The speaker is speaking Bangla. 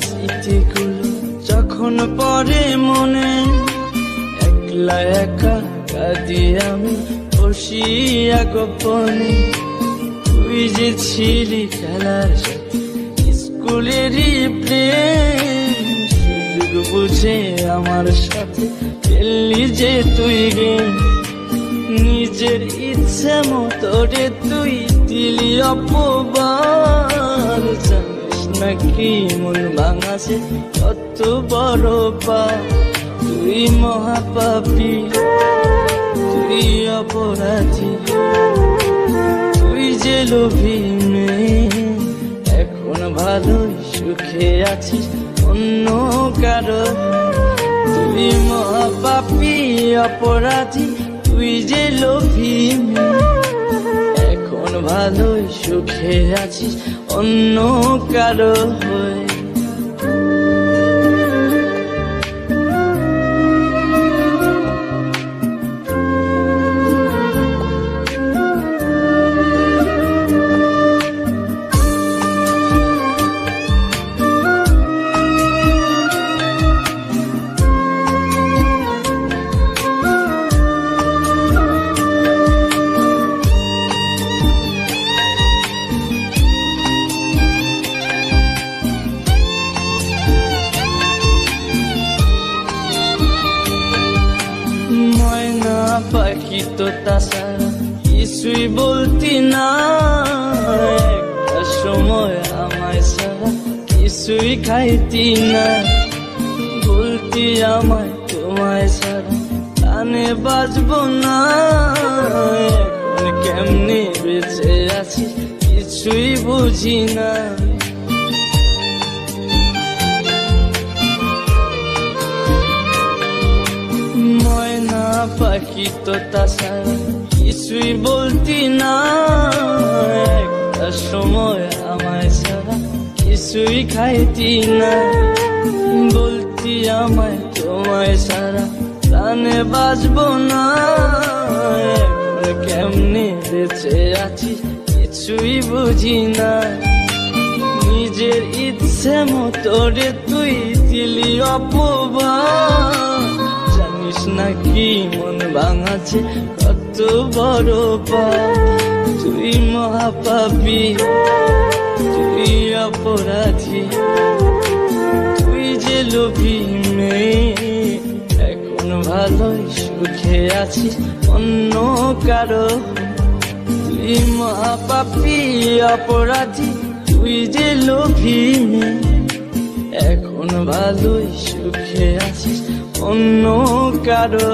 স্মৃতিগুলো যখন পরে মনে, একলা একা কাঁদি আমি বসিয়া গোপনে। তুই যে ছিলি খেলার সাথে স্কুলেরই প্রেম, সুযোগ বুঝে আমার সাথে খেললি যে তুই গেম। নিজের ইচ্ছে মতো রে তুই দিলি অপবার, জানিস নাকি মন ভাঙাছে কত বড় পা। তুই মহাপাপী, তুই অপরাধী, তুই যে লোভী মেয়ে, এখন ভালোই সুখে আছিস অন্য কারো। তুই মহাপাপী অপরাধী, তুই যে লোভী মেয়ে, এখন ভালোই সুখে আছিস অন্য কারো হয়ে। পাখি তো তাছাড়া কিছুই বলতি না, একটা সময় আমায় ছাড়া কিছুই খাইতি না। বলতি আমায় তোমায় ছাড়া কানে বাজবো না, এখন কেমনে বেঁচে আছি কিছুই বুঝি না। পাখি তো তাছাড়া কিছুই বলতি না, একটা সময় আমায় ছাড়া কিছুই খাইতি না। বলতি আমায় তোমায় ছাড়া প্রাণে বাজবো না, এখন কেমনে বেঁচে আছি কিছুই বুঝি না। নিজের ইচ্ছে মতো রে তুই দিলি অপবাদ, জানিস নাকি মন ভাঙাছে কত বড় পাপ। তুই মহাপাপী, তুই অপরাধী, তুই যে লোভী মেয়ে, এখন ভালোই সুখে আছিস অন্য কারো। তুই মহাপাপী অপরাধী, তুই যে লোভী মেয়ে, এখন ভালোই সুখে আছিস অন্য কারো।